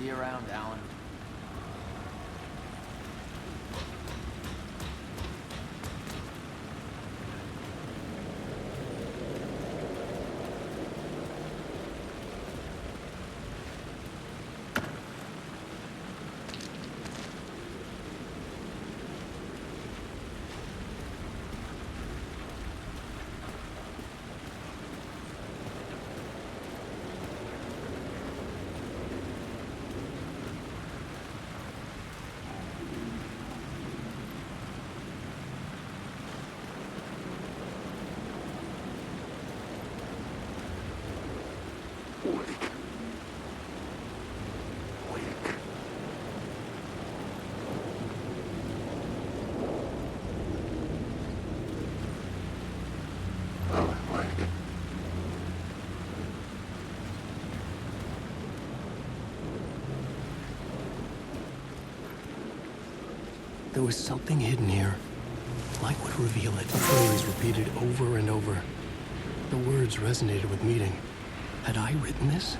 you around, Alan. There was something hidden here. Light would reveal it. The phrase repeated over and over. The words resonated with meaning. Had I written this?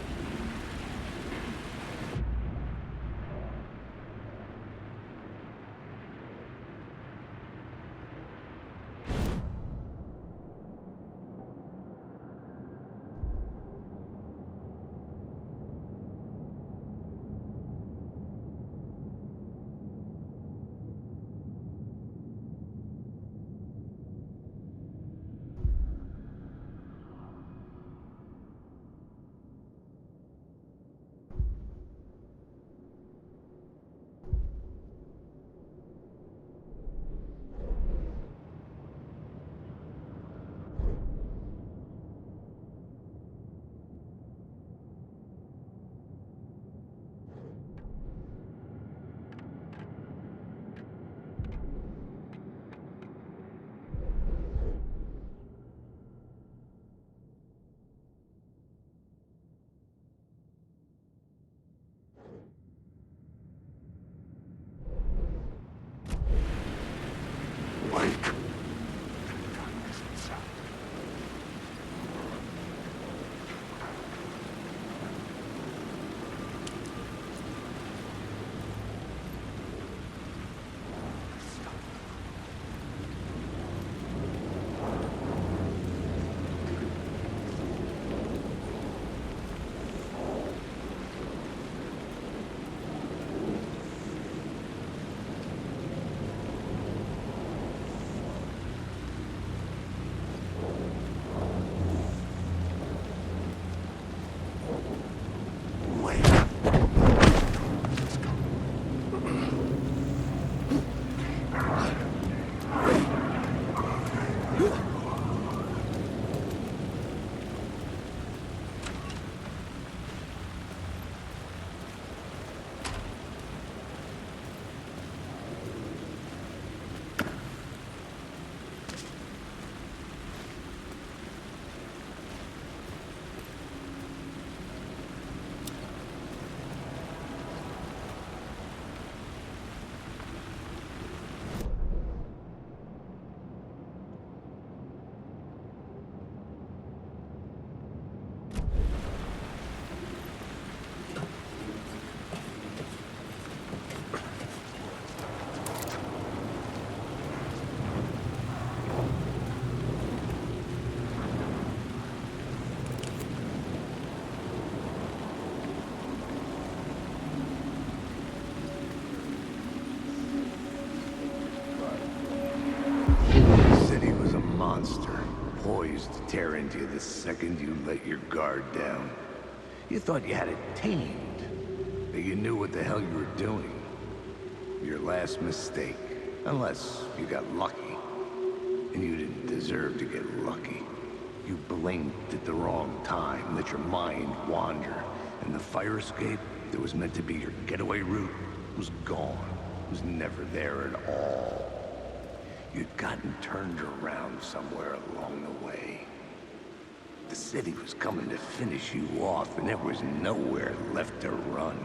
Poised to tear into you the second you let your guard down. You thought you had it tamed, that you knew what the hell you were doing. Your last mistake, unless you got lucky. And you didn't deserve to get lucky. You blinked at the wrong time, let your mind wander, and the fire escape that was meant to be your getaway route was gone, was never there at all. You'd gotten turned around somewhere along the way. The city was coming to finish you off, and there was nowhere left to run.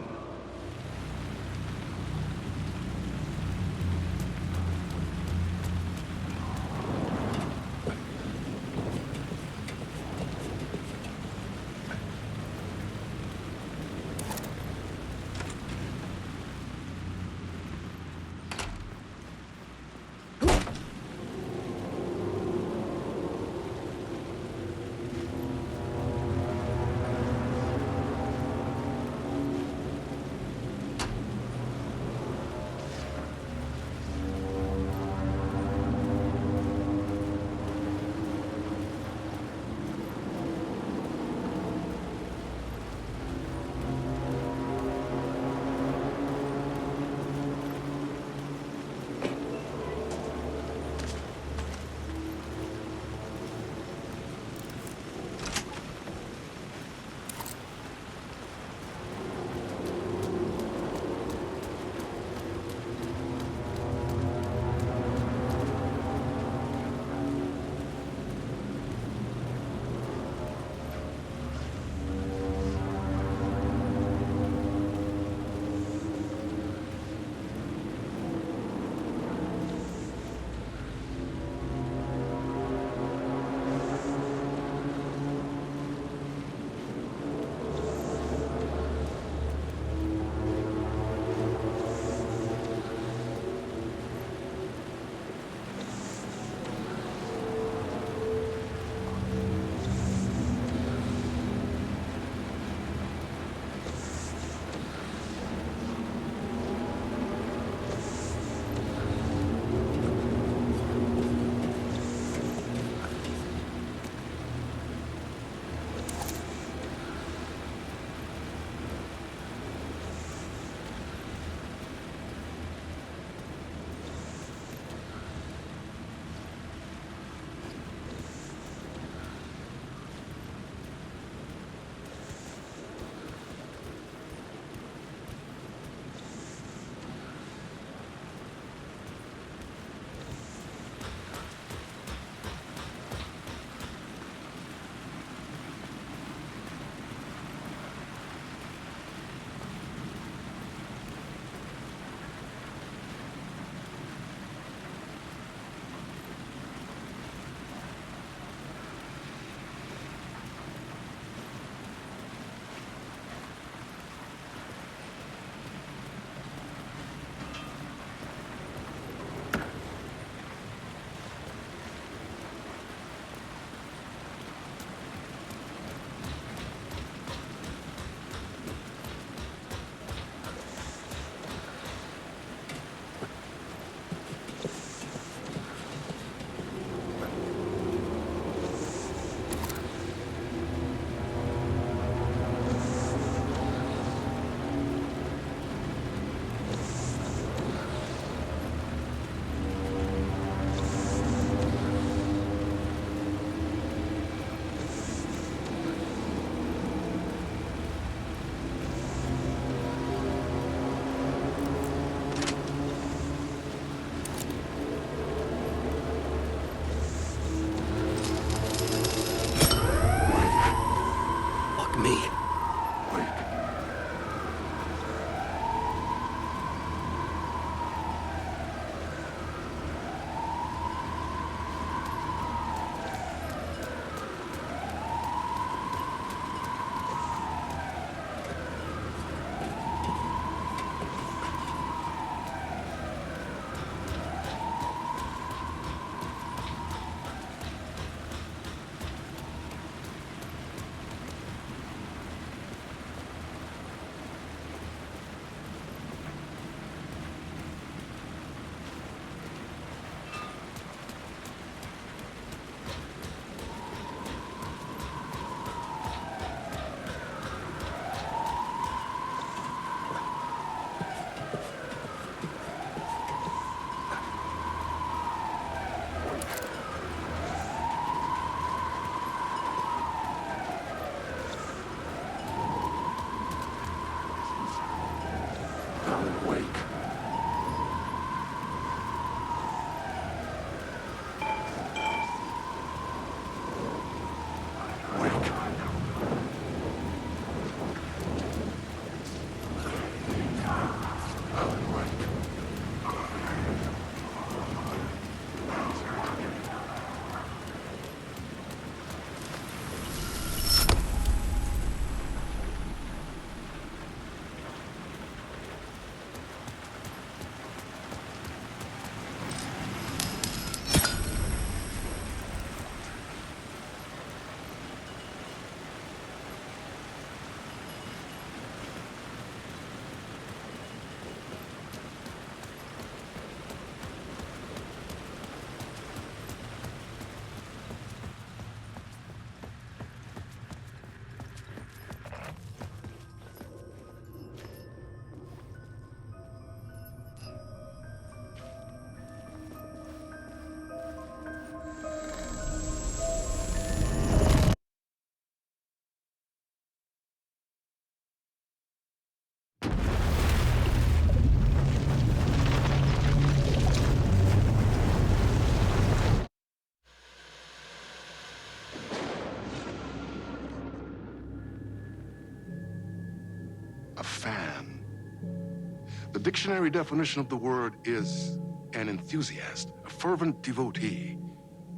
dictionary definition of the word is an enthusiast, a fervent devotee,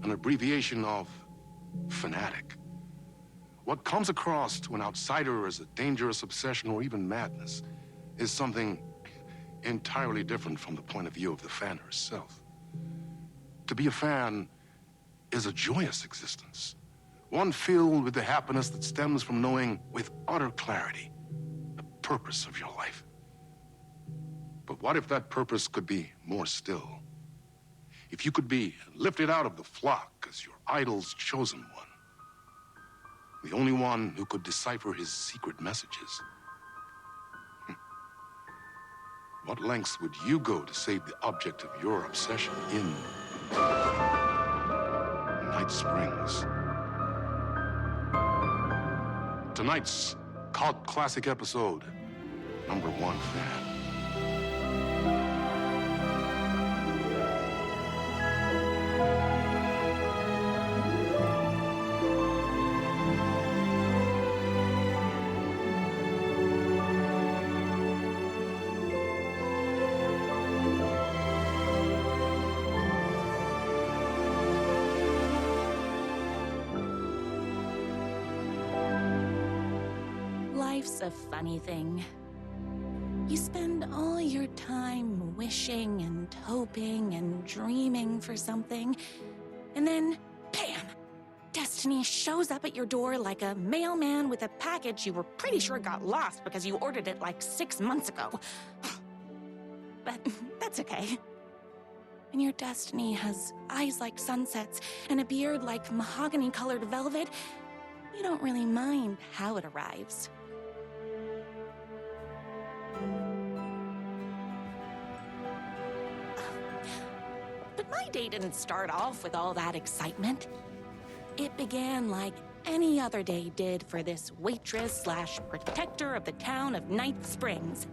an abbreviation of fanatic. What comes across to an outsider as a dangerous obsession or even madness is something entirely different from the point of view of the fan herself. To be a fan is a joyous existence, one filled with the happiness that stems from knowing with utter clarity the purpose of your life. But what if that purpose could be more still? If you could be lifted out of the flock as your idol's chosen one, the only one who could decipher his secret messages. What lengths would you go to save the object of your obsession in Night Springs? Tonight's cult classic episode, #1 fan. Life's a funny thing. You spend all your time wishing and hoping and dreaming for something, and then, bam! Destiny shows up at your door like a mailman with a package you were pretty sure got lost because you ordered it like 6 months ago. But that's okay. When your destiny has eyes like sunsets and a beard like mahogany-colored velvet, you don't really mind how it arrives. But my day didn't start off with all that excitement. It began like any other day did for this waitress/protector of the town of Night Springs.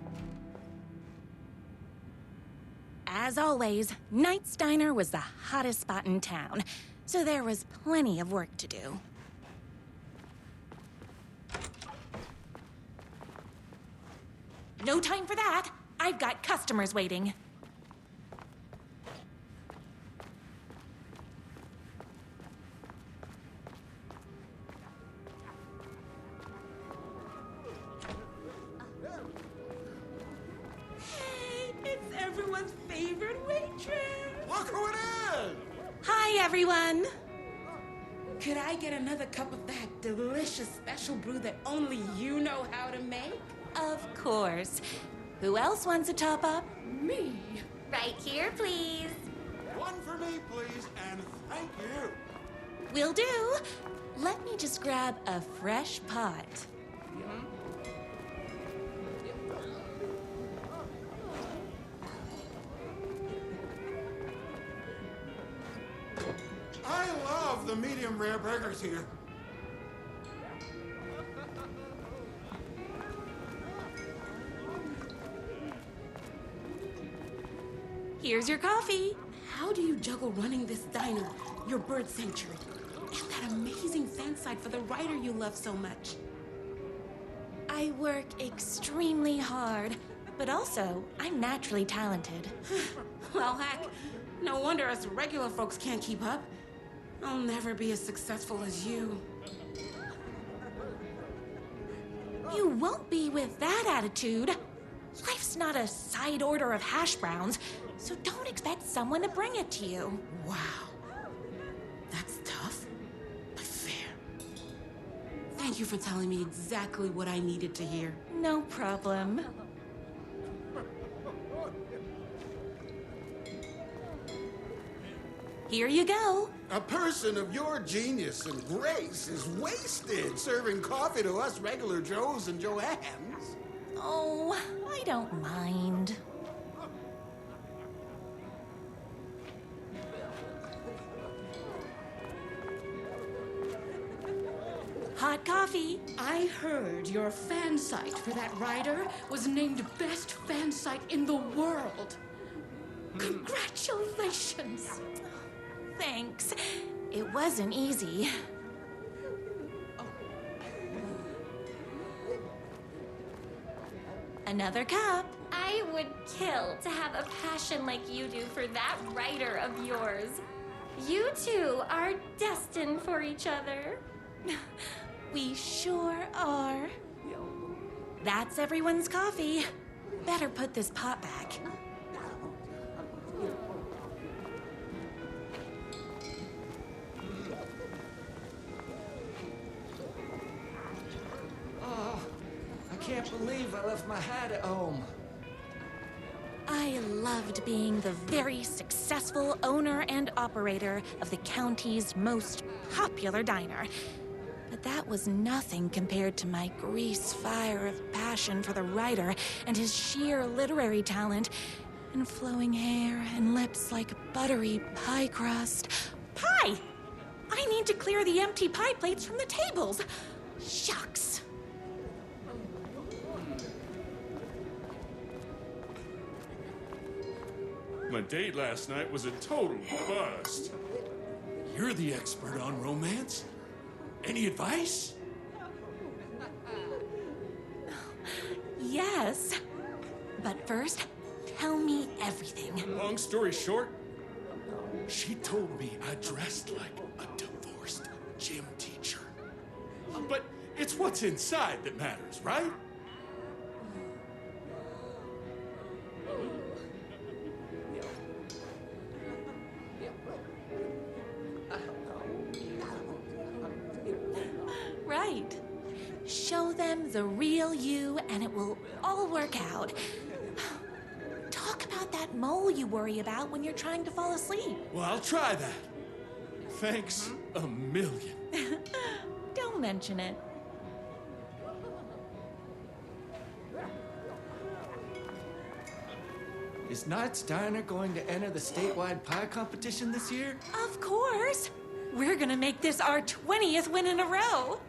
As always, Knight's Diner was the hottest spot in town, so there was plenty of work to do. No time for that. I've got customers waiting. Hey, it's everyone's favorite waitress. Look who it is! Hi, everyone. Could I get another cup of that delicious special brew that only you know how to make? Of course. Who else wants a top up? Me? Right here, please. One for me, please, and thank you. Will do. Let me just grab a fresh pot. I love the medium rare burgers here. Here's your coffee. How do you juggle running this diner, your bird sanctuary, and that amazing fan site for the writer you love so much? I work extremely hard, but also I'm naturally talented. Well, heck, no wonder us regular folks can't keep up. I'll never be as successful as you. You won't be with that attitude. Life's not a side order of hash browns, so don't expect someone to bring it to you. Wow. That's tough, but fair. Thank you for telling me exactly what I needed to hear. No problem. Here you go. A person of your genius and grace is wasted serving coffee to us regular Joes and Joannes. Oh, I don't mind. Hot coffee. I heard your fan site for that writer was named best fan site in the world. Congratulations! Thanks. It wasn't easy. Another cup. I would kill to have a passion like you do for that writer of yours. You two are destined for each other. We sure are. That's everyone's coffee. Better put this pot back. I can't believe I left my hat at home. I loved being the very successful owner and operator of the county's most popular diner. But that was nothing compared to my grease fire of passion for the writer and his sheer literary talent, and flowing hair and lips like buttery pie crust. Pie! I need to clear the empty pie plates from the tables. Shucks. My date last night was a total bust. You're the expert on romance. Any advice? Yes. But first, tell me everything. Long story short, she told me I dressed like a divorced gym teacher. But it's what's inside that matters, right? Right. Show them the real you and it will all work out. Talk about that mole you worry about when you're trying to fall asleep. Well, I'll try that. Thanks a million. Don't mention it. Is Knight's Diner going to enter the statewide pie competition this year? Of course. We're gonna make this our 20th win in a row.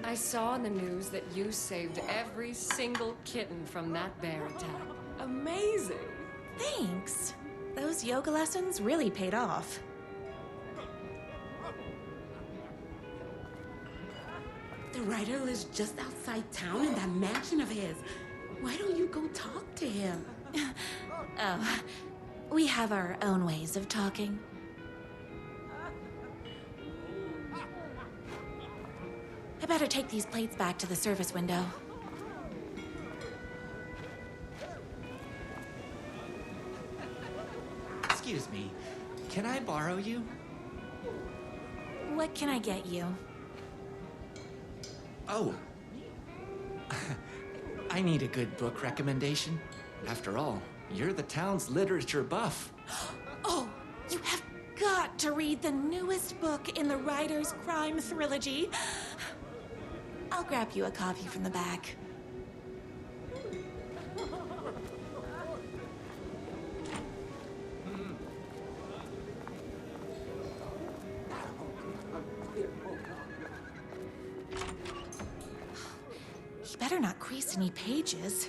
I saw in the news that you saved every single kitten from that bear attack. Amazing! Thanks. Those yoga lessons really paid off. The writer lives just outside town in that mansion of his. Why don't you go talk to him? Oh, we have our own ways of talking. I better take these plates back to the service window. Excuse me, can I borrow you? What can I get you? Oh. I need a good book recommendation. After all, you're the town's literature buff. Oh, you have got to read the newest book in the Writer's Crime Trilogy. I'll grab you a copy from the back. You better not crease any pages.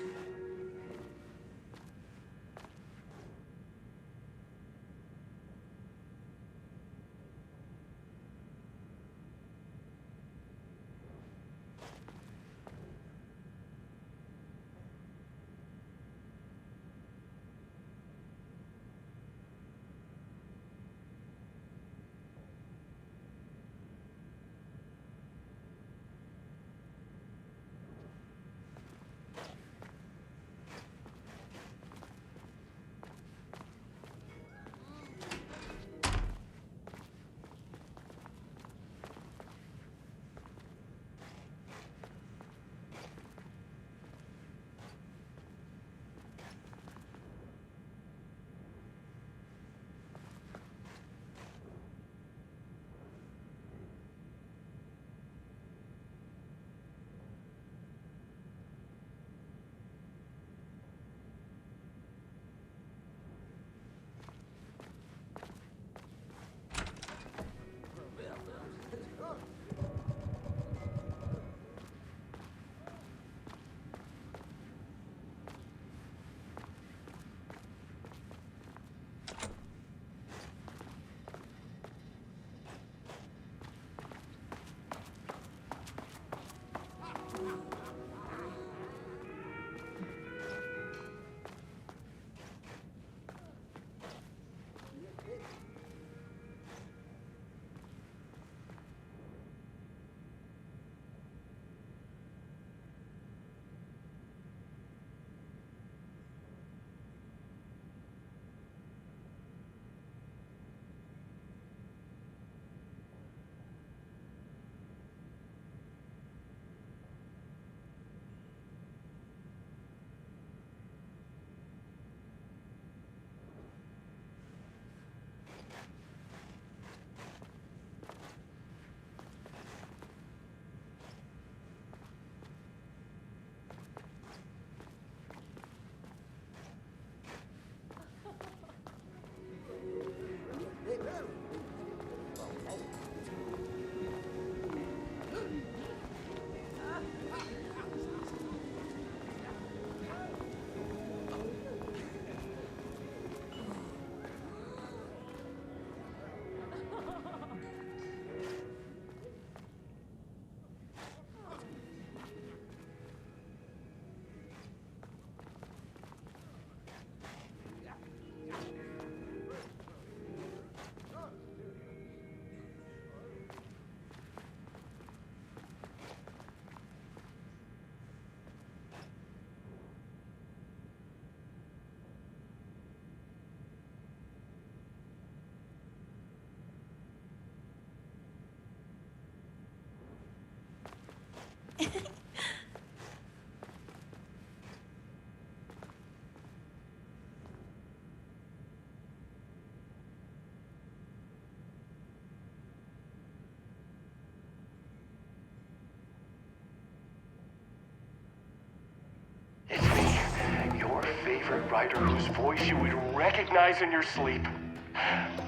It's me, your favorite writer whose voice you would recognize in your sleep.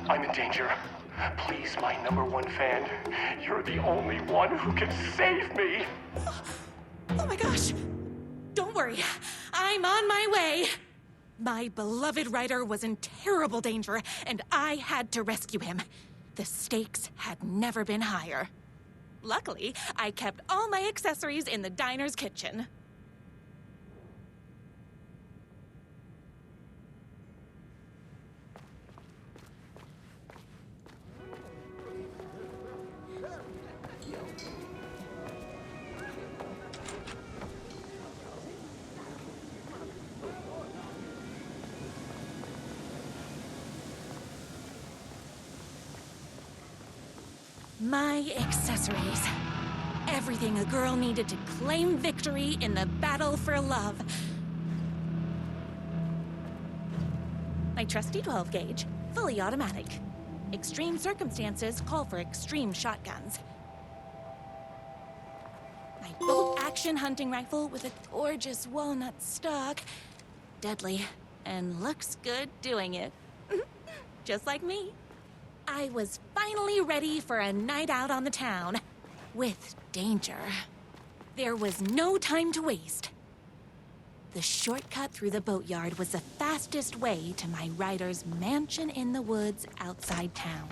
I'm in danger. Please, my #1 fan, you're the only one who can save me. Oh my gosh! Don't worry, I'm on my way. My beloved writer was in terrible danger, and I had to rescue him. The stakes had never been higher. Luckily, I kept all my accessories in the diner's kitchen. My accessories. Everything a girl needed to claim victory in the battle for love. My trusty 12 gauge, fully automatic. Extreme circumstances call for extreme shotguns. My bolt-action hunting rifle with a gorgeous walnut stock. Deadly, and looks good doing it. Just like me. I was finally ready for a night out on the town. With danger. There was no time to waste. The shortcut through the boatyard was the fastest way to my writer's mansion in the woods outside town.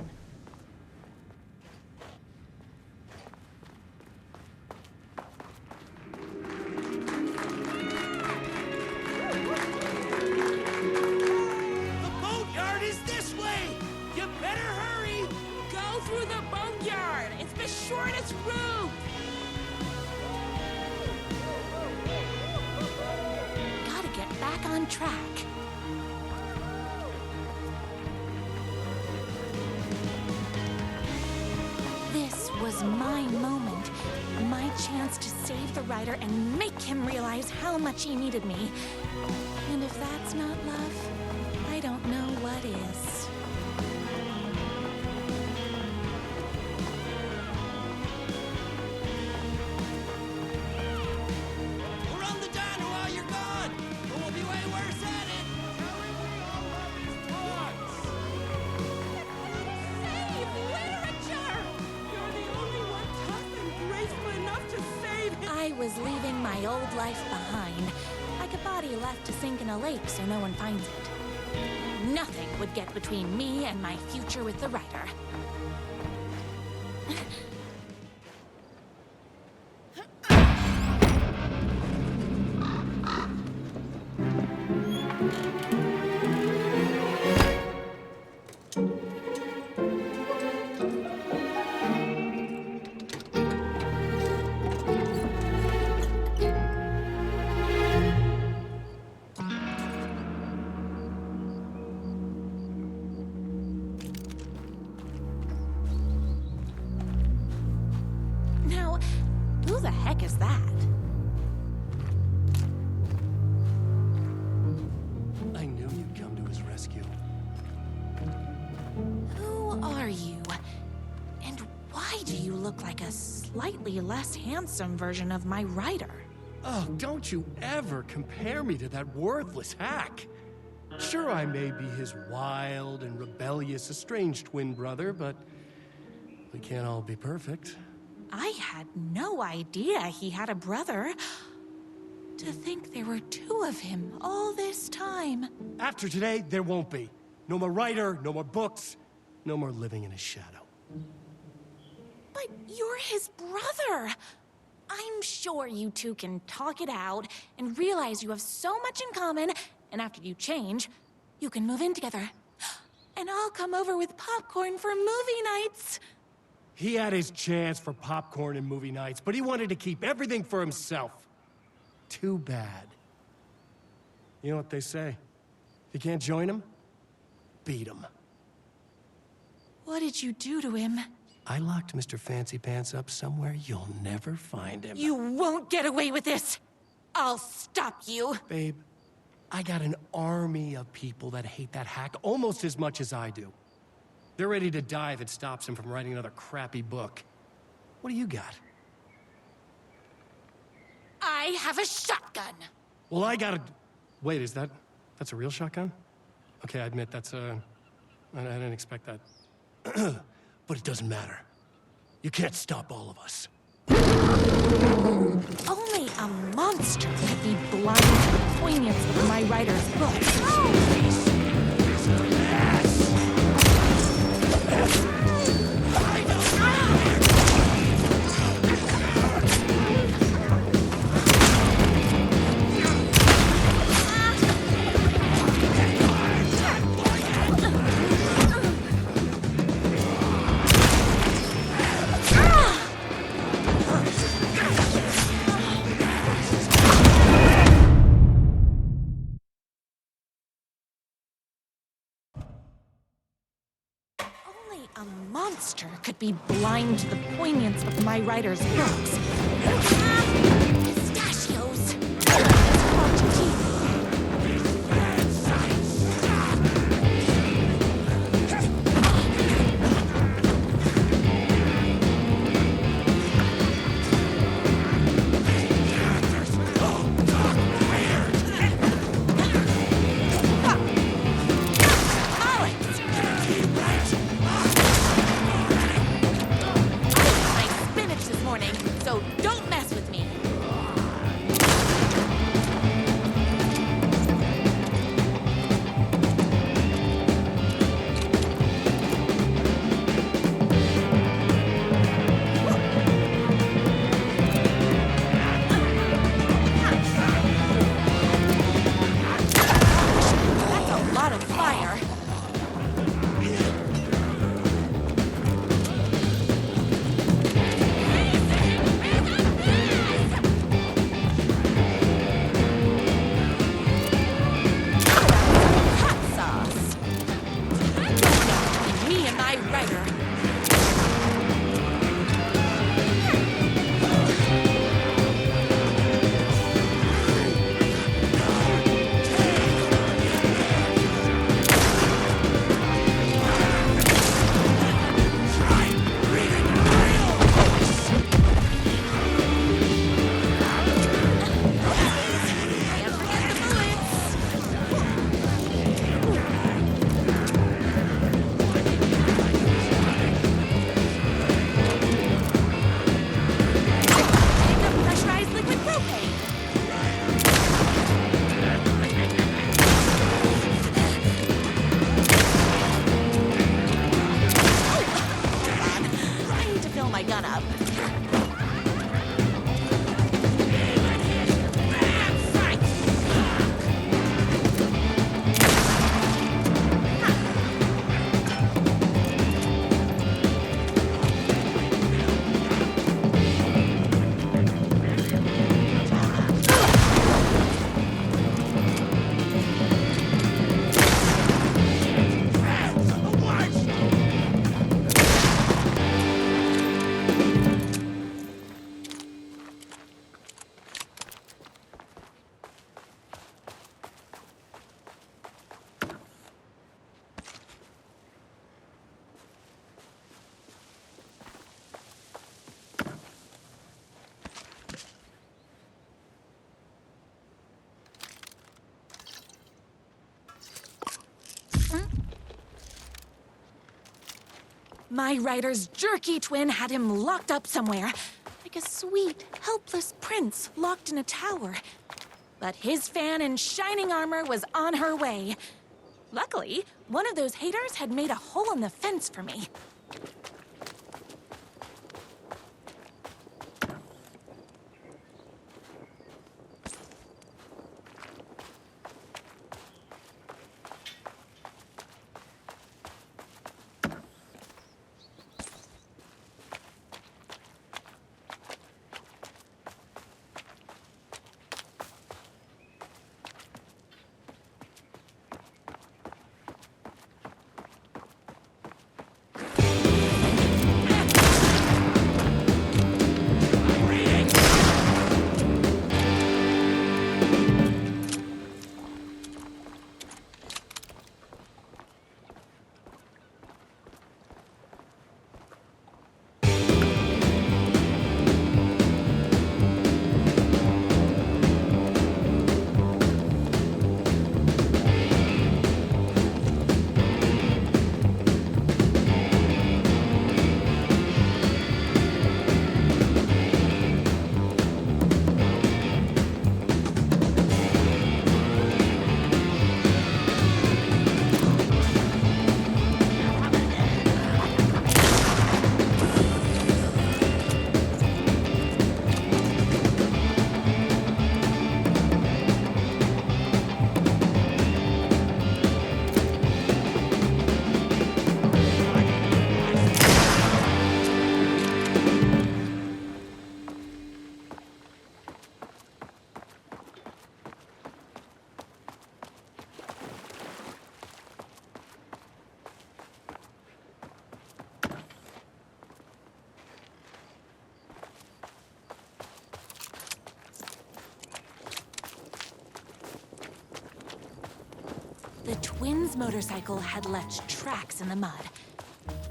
The boatyard is this way! You better hurry! Go through the boatyard! It's the shortest route! Gotta get back on track. This was my moment. My chance to save the writer and make him realize how much he needed me. And if that's not love, I don't know what is. We'll run the diner while you're gone, but we'll be way worse at it. Tell him we all love his books. Save literature! You're the only one tough and graceful enough to save him. I was leaving my old life behind, like a body left to sink in a lake so no one finds it. Nothing would get between me and my future with the writer. Now, who the heck is that? I knew you'd come to his rescue. Who are you? And why do you look like a slightly less handsome version of my writer? Oh, don't you ever compare me to that worthless hack. Sure, I may be his wild and rebellious estranged twin brother, but we can't all be perfect. I had no idea he had a brother. To think there were two of him all this time. After today, there won't be. No more writer, no more books, no more living in his shadow. But you're his brother. I'm sure you two can talk it out and realize you have so much in common, and after you change, you can move in together. And I'll come over with popcorn for movie nights. He had his chance for popcorn and movie nights, but he wanted to keep everything for himself. Too bad. You know what they say? If you can't join him, beat him. What did you do to him? I locked Mr. Fancy Pants up somewhere you'll never find him. You won't get away with this! I'll stop you! Babe, I got an army of people that hate that hack almost as much as I do. They're ready to die if it stops him from writing another crappy book. What do you got? I have a shotgun! Well, I got a... Wait, that's a real shotgun? Okay, I admit, I didn't expect that. But it doesn't matter. You can't stop all of us. Only a monster could be blind to the poignance of my writer's books. Only a monster could be blind to the poignance of my writer's books. Pistachios! Hard to keep. So don't mess with me. That's a lot of fire. My writer's jerky twin had him locked up somewhere, like a sweet, helpless prince locked in a tower. But his fan in shining armor was on her way. Luckily, one of those haters had made a hole in the fence for me. The twins' motorcycle had left tracks in the mud.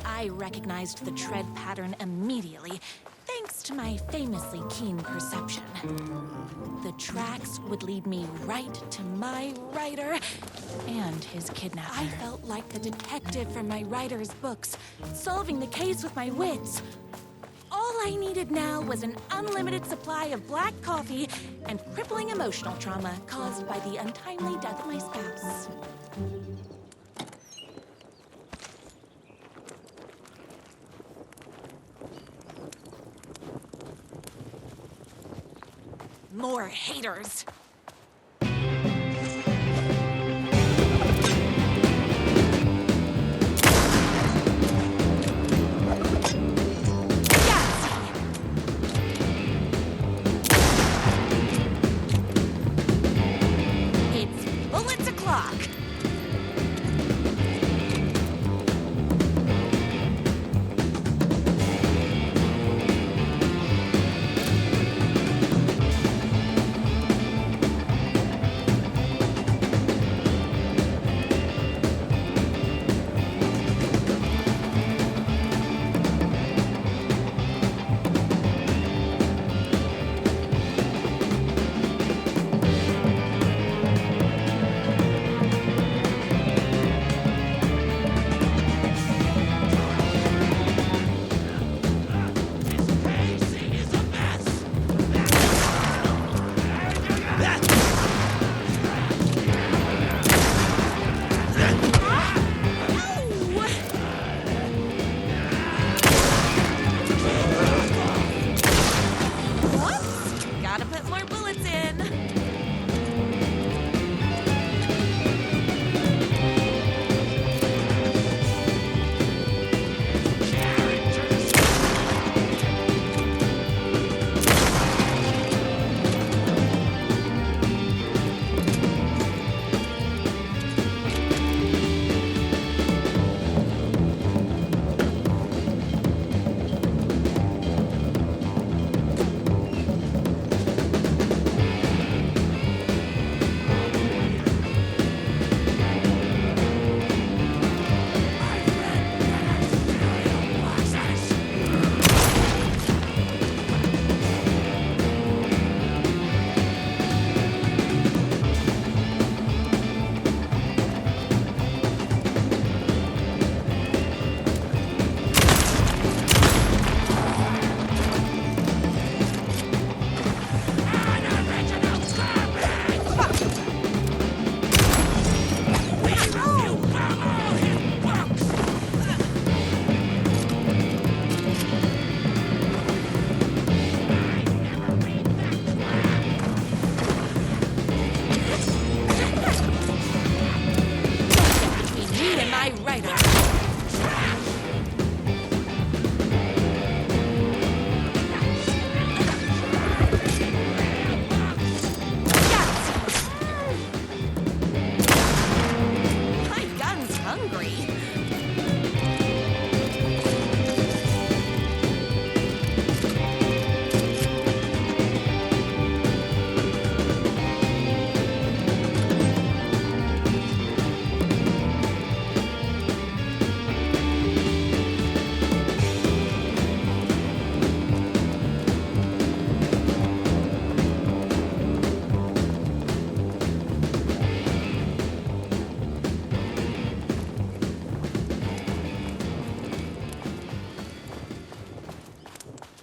I recognized the tread pattern immediately, thanks to my famously keen perception. The tracks would lead me right to my rider and his kidnapper. I felt like the detective from my writer's books, solving the case with my wits. All I needed now was an unlimited supply of black coffee and crippling emotional trauma caused by the untimely death of my spouse. More haters. It's bullets o'clock. Gotta put more bullets in.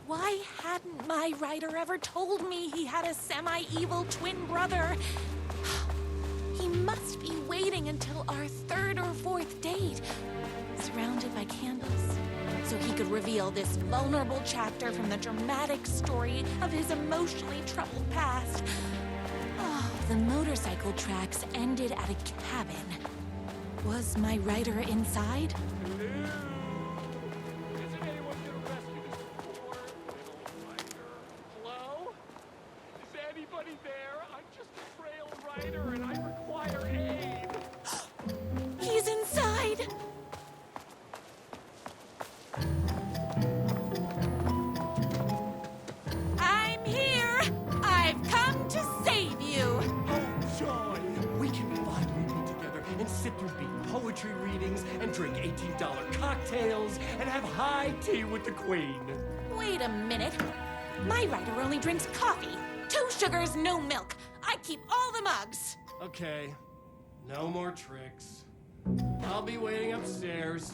Why hadn't my writer ever told me he had a semi-evil twin brother? He must be waiting until our third or fourth date, surrounded by candles, so he could reveal this vulnerable chapter from the dramatic story of his emotionally troubled past. Oh, the motorcycle tracks ended at a cabin. Was my writer inside? And I require aid. He's inside! I'm here! I've come to save you! Oh, joy! We can finally be together and sit heels and have high tea with the queen. Wait a minute. My rider only drinks coffee. 2 sugars, no milk. I keep all the mugs. Okay, no more tricks. I'll be waiting upstairs.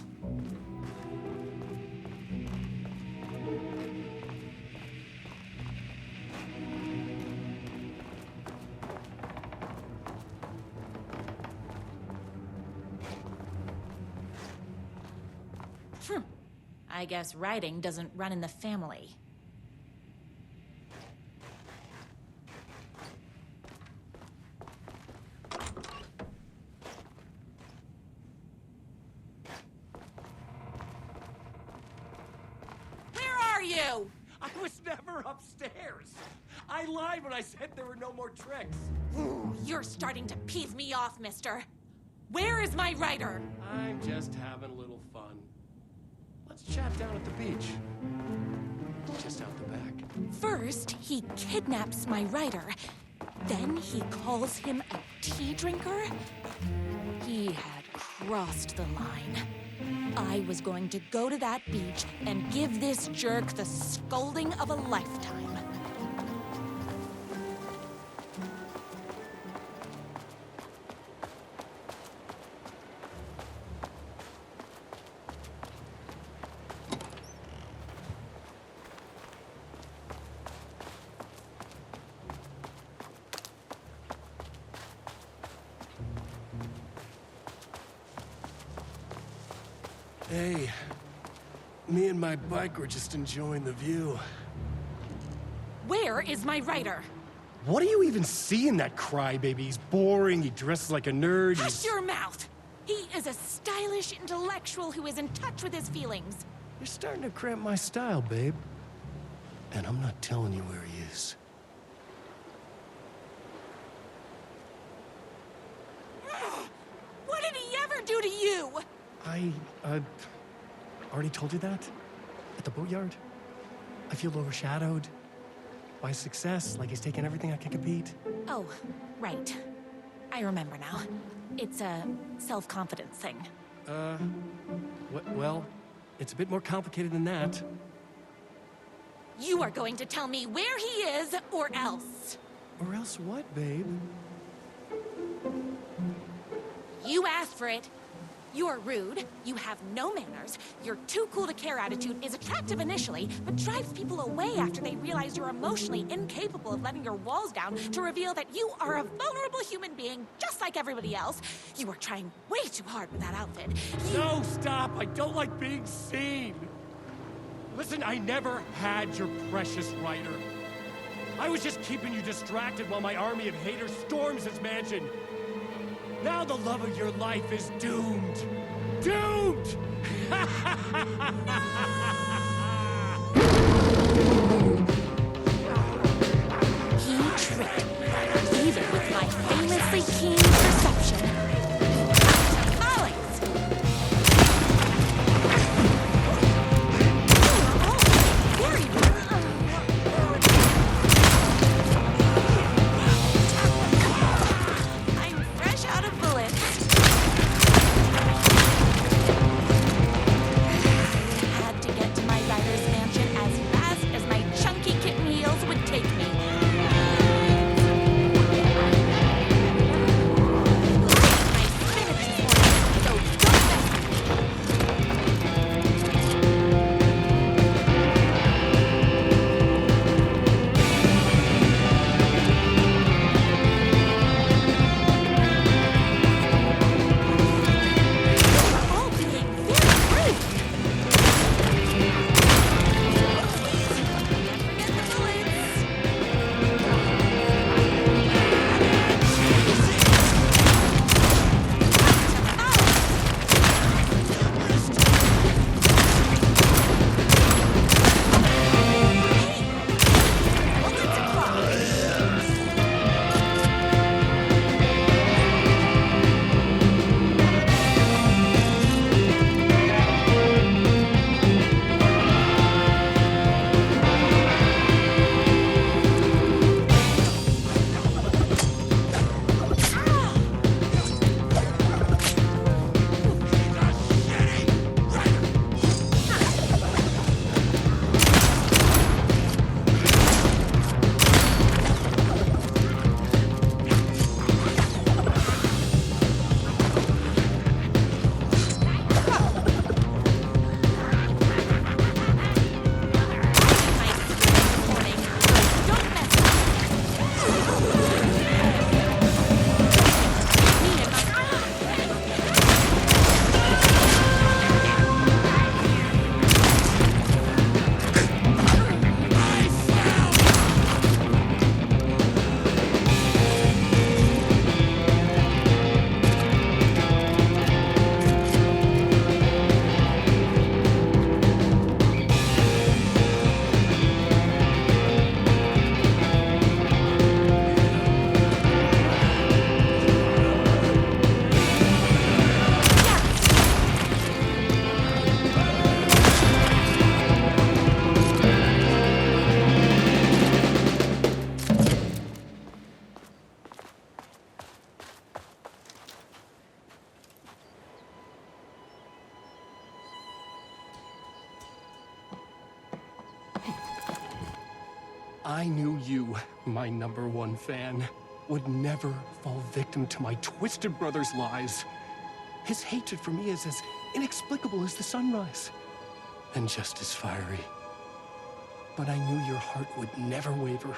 I guess riding doesn't run in the family. Where are you? I was never upstairs. I lied when I said there were no more tricks. Ooh, you're starting to piss me off, mister. Where is my rider? I'm just having a little fun. Let's chat down at the beach. Just out the back. First, he kidnaps my rider. Then he calls him a tea drinker. He had crossed the line. I was going to go to that beach and give this jerk the scolding of a lifetime. Hey, me and my bike were just enjoying the view. Where is my rider? What do you even see in that crybaby? He's boring, he dresses like a nerd. Hush your mouth! He is a stylish intellectual who is in touch with his feelings. You're starting to cramp my style, babe. And I'm not telling you where he is. What did he ever do to you? I, already told you that? At the boatyard? I feel overshadowed by success, like he's taking everything I can compete. Oh, right. I remember now. It's a self-confidence thing. Well, it's a bit more complicated than that. You are going to tell me where he is, or else. Or else what, babe? You asked for it. You're rude, you have no manners, your too cool to care attitude is attractive initially, but drives people away after they realize you're emotionally incapable of letting your walls down to reveal that you are a vulnerable human being just like everybody else. You are trying way too hard with that outfit. No, stop! I don't like being seen! Listen, I never had your precious rider. I was just keeping you distracted while my army of haters storms his mansion. Now the love of your life is doomed. Doomed! He tricked me, even with my famously keen perception. Alex! Oh, there you are. I'm fresh out of bullets. Had to get to my rider's mansion as fast as my chunky kitten heels would take me. I knew you, my #1 fan, would never fall victim to my twisted brother's lies. His hatred for me is as inexplicable as the sunrise, and just as fiery. But I knew your heart would never waver.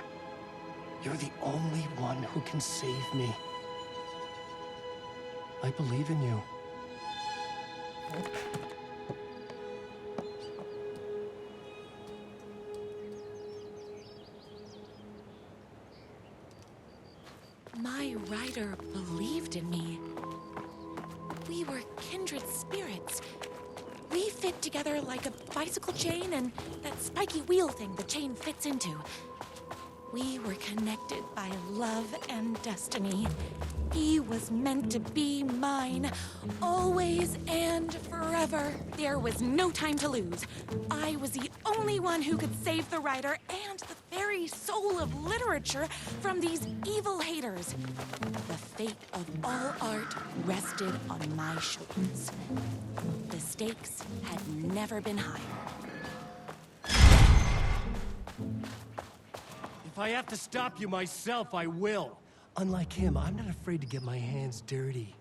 You're the only one who can save me. I believe in you. My rider believed in me. We were kindred spirits. We fit together like a bicycle chain and that spiky wheel thing the chain fits into. We were connected by love and destiny. He was meant to be mine, always and forever. There was no time to lose. I was the only one who could save the writer and the very soul of literature from these evil haters. The fate of all art rested on my shoulders. The stakes had never been higher. If I have to stop you myself, I will. Unlike him, I'm not afraid to get my hands dirty.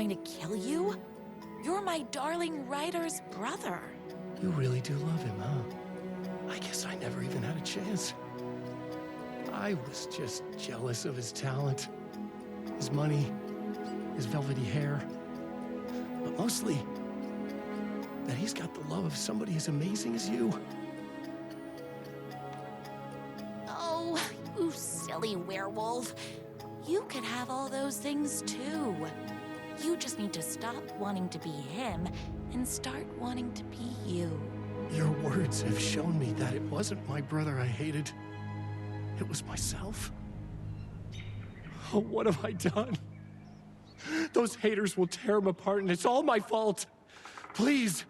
going to kill you? You're my darling writer's brother. You really do love him, huh? I guess I never even had a chance. I was just jealous of his talent, his money, his velvety hair. But mostly, that he's got the love of somebody as amazing as you. Oh, you silly werewolf. You could have all those things too. You just need to stop wanting to be him and start wanting to be you. Your words have shown me that it wasn't my brother I hated. It was myself. Oh, what have I done? Those haters will tear him apart, and it's all my fault. Please,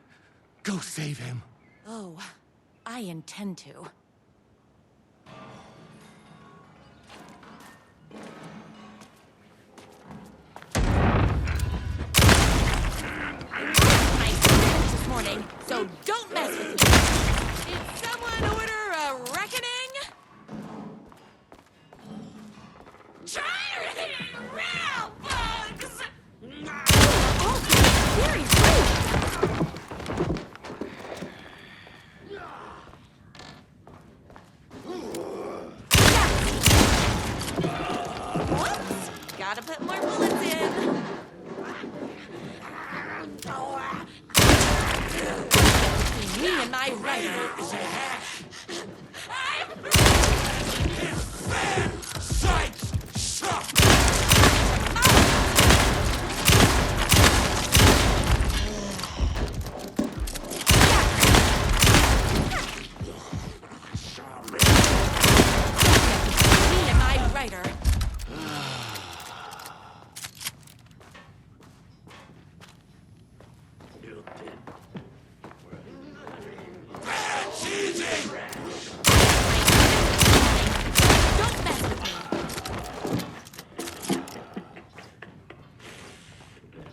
go save him. Oh, I intend to. This morning, so don't mess with me. Did someone order a reckoning? Tiny real bugs! Oh, very rude. Whoops! Gotta put more bullets in. Me and my writer. Sights suck! Me and my writer. Don't mess with me.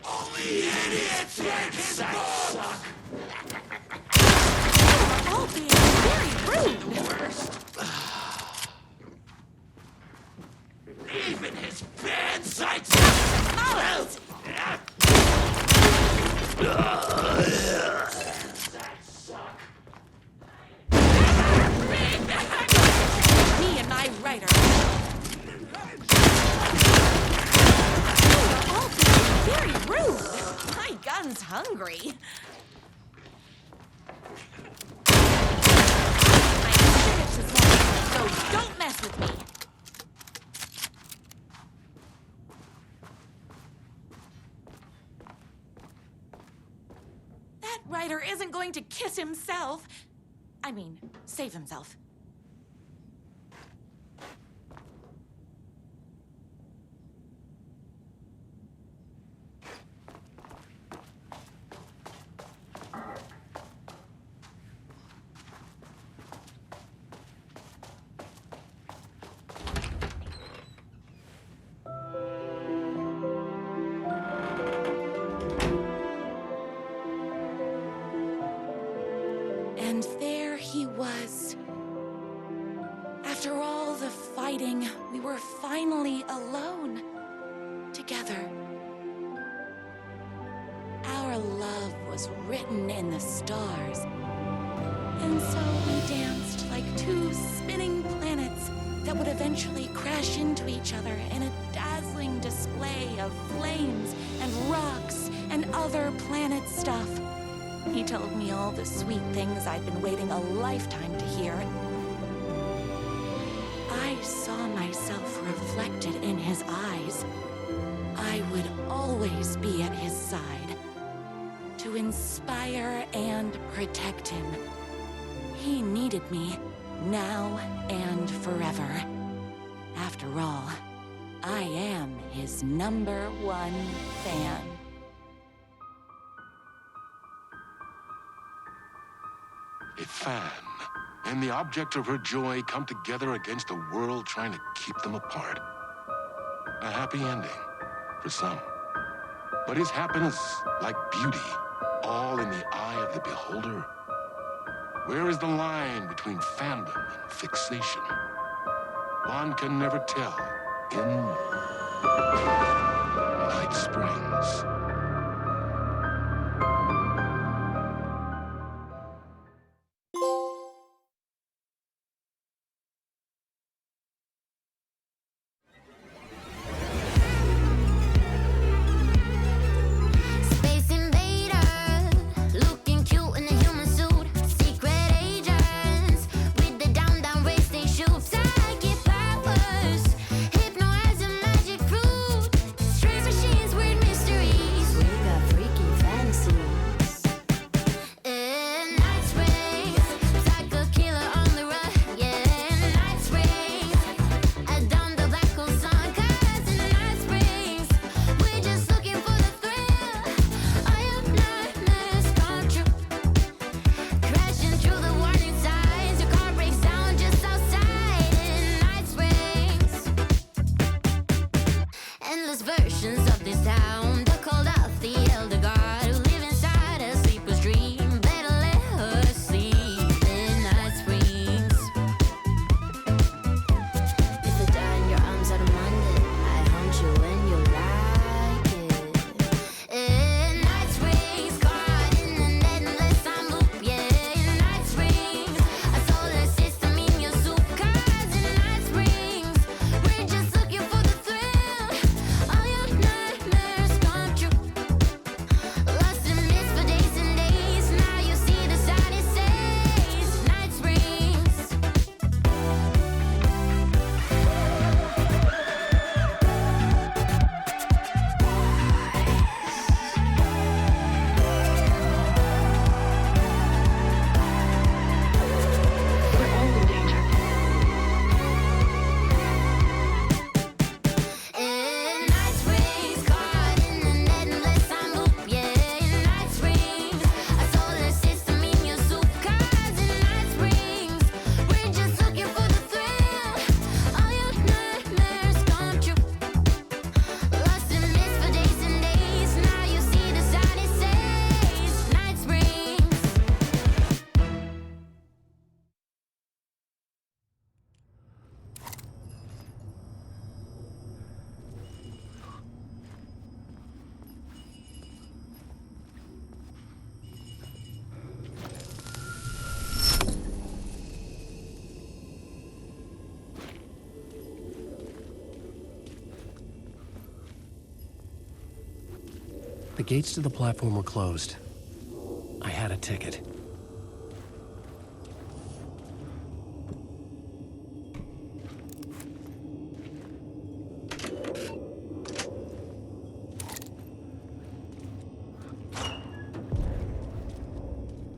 Only idiots can suck! All being very rude. Even his bad sights! Out. Me and my writer. All being very rude. My gun's hungry. I finished this morning, so don't mess with me. That writer isn't going to kiss himself. I mean, save himself. And there he was. After all the fighting, we were finally alone. Together. Our love was written in the stars. And so we danced like two spinning planets that would eventually crash into each other in a dazzling display of flames and rocks and other planet stuff. He told me all the sweet things I'd been waiting a lifetime to hear. I saw myself reflected in his eyes. I would always be at his side, to inspire and protect him. He needed me, now and forever. After all, I am his #1 fan. A fan and the object of her joy come together against a world trying to keep them apart. A happy ending for some. But is happiness, like beauty, all in the eye of the beholder? Where is the line between fandom and fixation? One can never tell in Night Springs. The gates to the platform were closed. I had a ticket.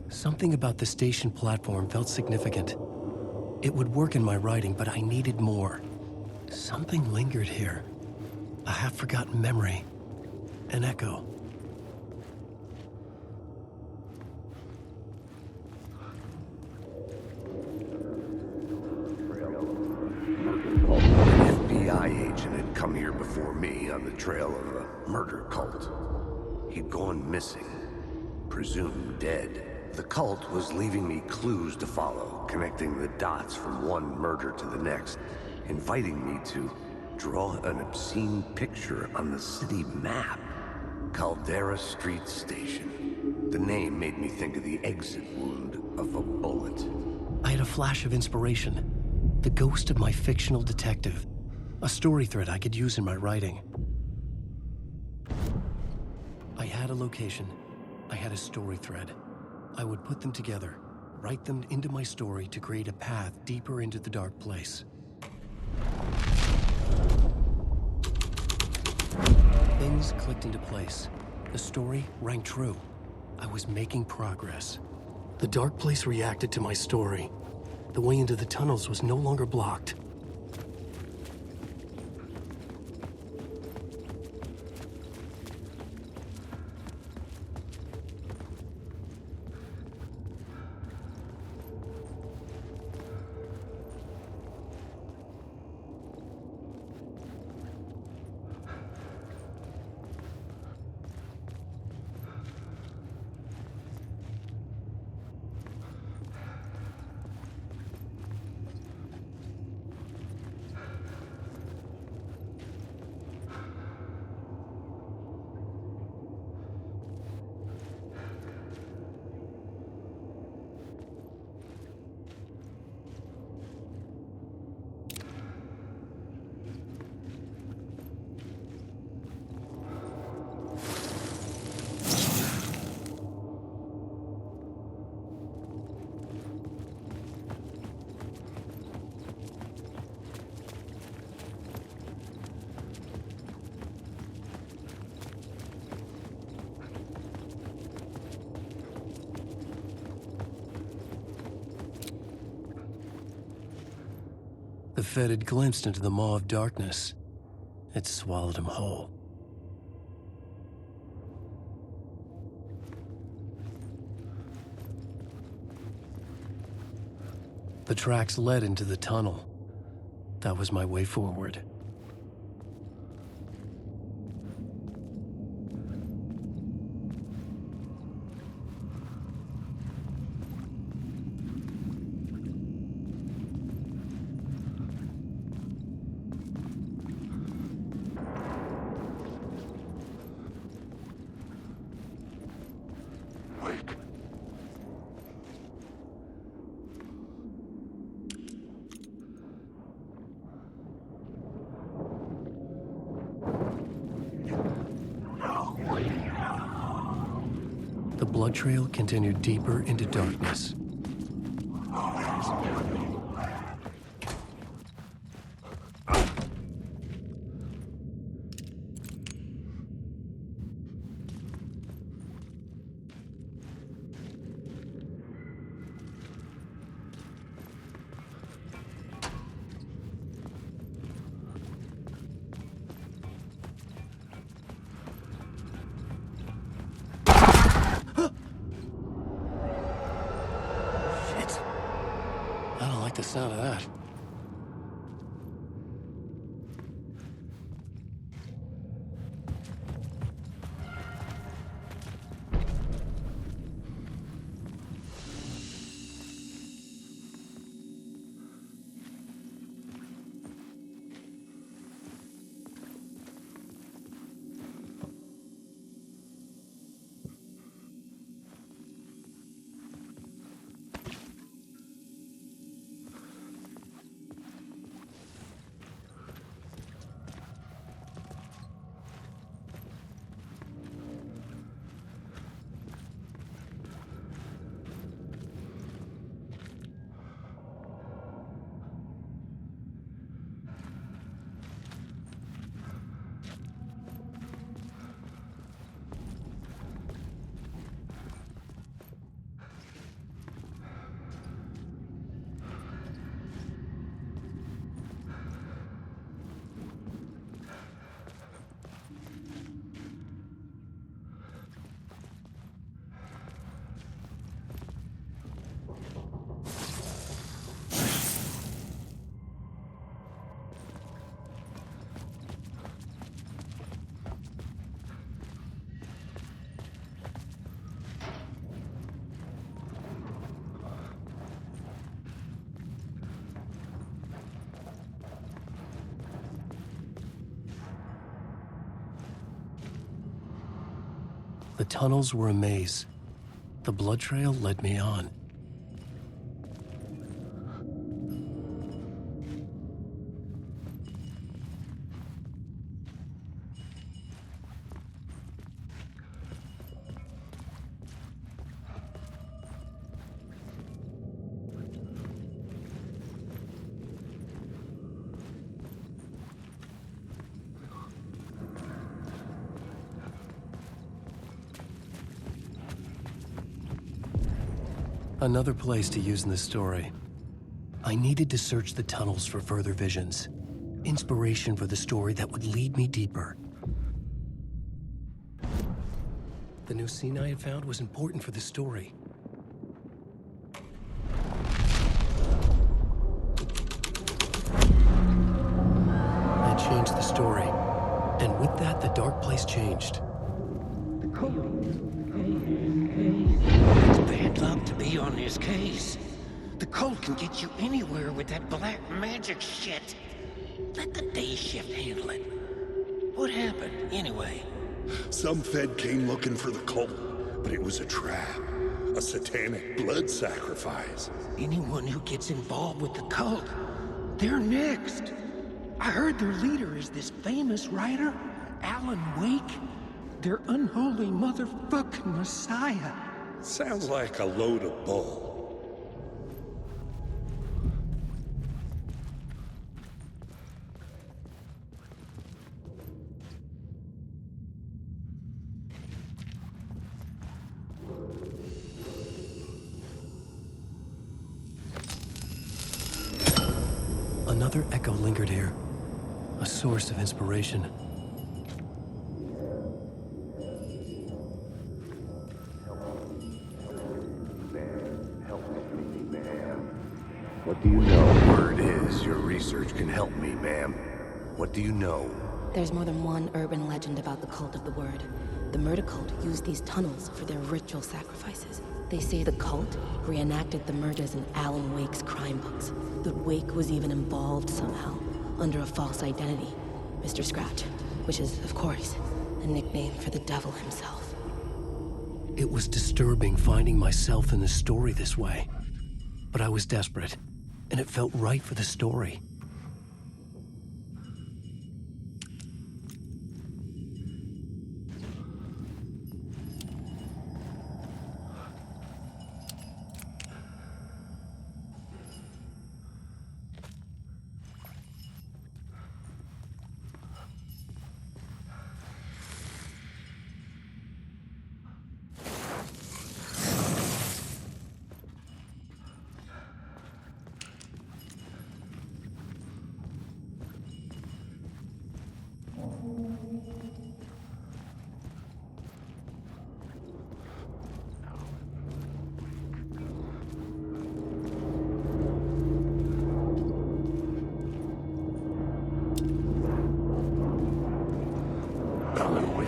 Something about the station platform felt significant. It would work in my writing, but I needed more. Something lingered here. A half-forgotten memory. An echo. An FBI agent had come here before me on the trail of a murder cult. He'd gone missing, presumed dead. The cult was leaving me clues to follow, connecting the dots from one murder to the next, inviting me to draw an obscene picture on the city map. Caldera Street Station. The name made me think of the exit wound of a bullet. I had a flash of inspiration. The ghost of my fictional detective. A story thread I could use in my writing. I had a location. I had a story thread. I would put them together, write them into my story to create a path deeper into the dark place. Things clicked into place. The story rang true. I was making progress. The dark place reacted to my story. The way into the tunnels was no longer blocked. The Fed had glimpsed into the maw of darkness. It swallowed him whole. The tracks led into the tunnel. That was my way forward. The blood trail continued deeper into darkness. I don't like the sound of that. The tunnels were a maze. The blood trail led me on. Another place to use in the story. I needed to search the tunnels for further visions. Inspiration for the story that would lead me deeper. The new scene I had found was important for the story. I changed the story. And with that, the dark place changed. It's bad luck to be on this case. The cult can get you anywhere with that black magic shit. Let the day shift handle it. What happened, anyway? Some Fed came looking for the cult, but it was a trap. A satanic blood sacrifice. Anyone who gets involved with the cult, they're next. I heard their leader is this famous writer, Alan Wake. Their unholy motherfucking messiah. Sounds like a load of bull. Another echo lingered here, a source of inspiration. What do you know? Word is, your research can help me, ma'am. What do you know? There's more than one urban legend about the cult of the word. The murder cult used these tunnels for their ritual sacrifices. They say the cult reenacted the murders in Alan Wake's crime books. That Wake was even involved somehow, under a false identity. Mr. Scratch, which is, of course, a nickname for the devil himself. It was disturbing finding myself in the story this way. But I was desperate, and it felt right for the story. Alan Wake.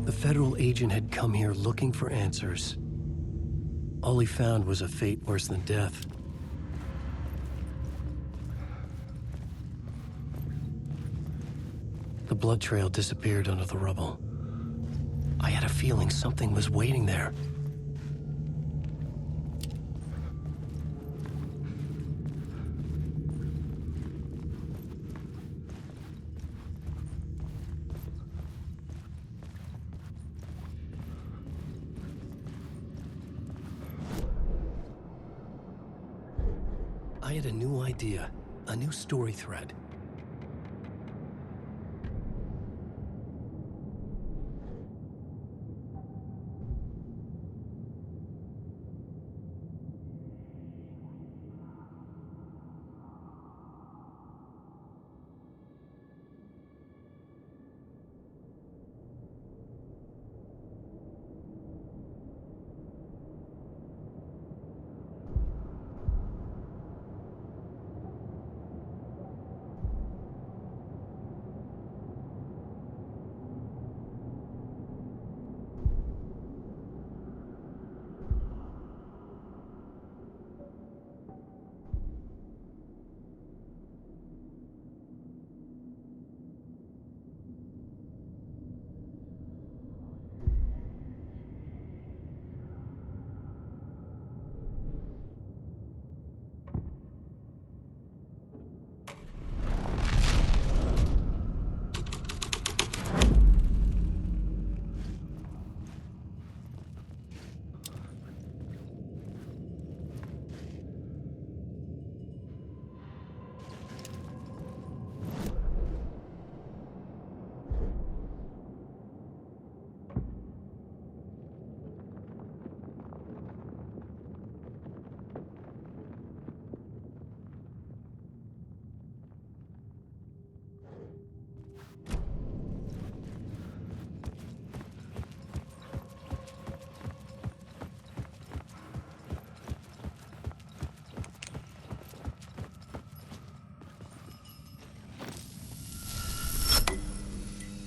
The federal agent had come here looking for answers. All he found was a fate worse than death. The blood trail disappeared under the rubble. I had a feeling something was waiting there. I had a new idea, a new story thread.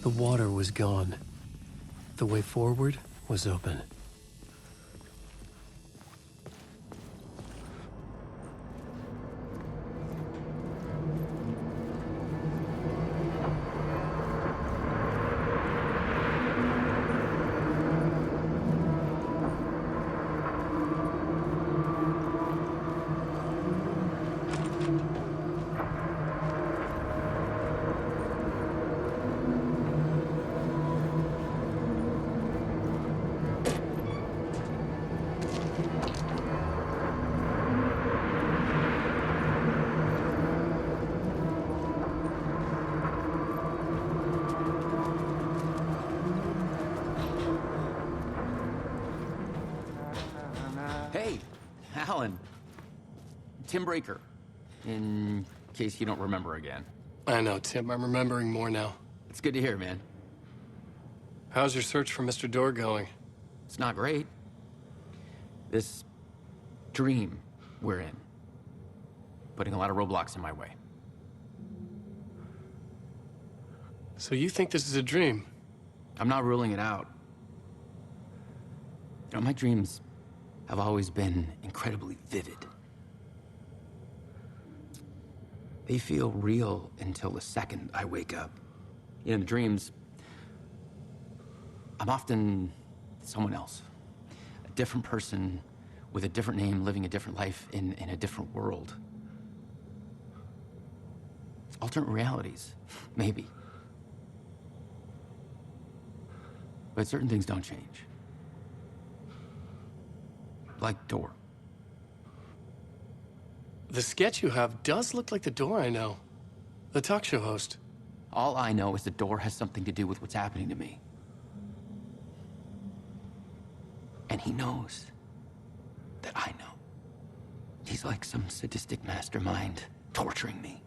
The water was gone. The way forward was open. Hey, Alan. Tim Breaker, in case you don't remember again. I know, Tim. I'm remembering more now. It's good to hear, man. How's your search for Mr. Door going? It's not great. This dream we're in, putting a lot of roadblocks in my way. So you think this is a dream? I'm not ruling it out. You know, my dreams have always been incredibly vivid. They feel real until the second I wake up. You know, in the dreams, I'm often someone else. A different person with a different name, living a different life in a different world. Alternate realities, maybe. But certain things don't change. Like Door. The sketch you have does look like the Door I know. The talk show host. All I know is the Door has something to do with what's happening to me. And he knows that I know. He's like some sadistic mastermind torturing me.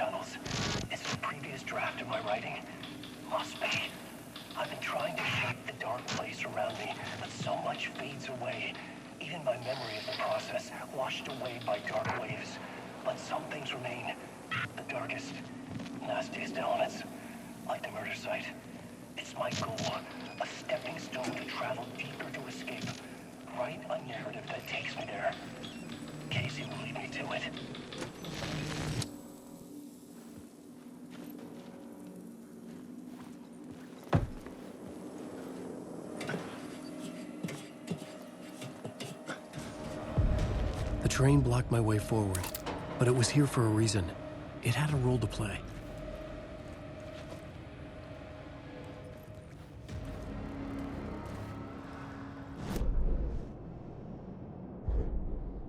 tunnels. It's the previous draft of my writing. Must be. I've been trying to shape the dark place around me, but so much fades away. Even my memory of the process, washed away by dark waves. But some things remain. The darkest, nastiest elements, like the murder site. It's my goal, a stepping stone to travel deeper to escape. Write a narrative that takes me there. Casey will lead me to it. The train blocked my way forward, but it was here for a reason. It had a role to play.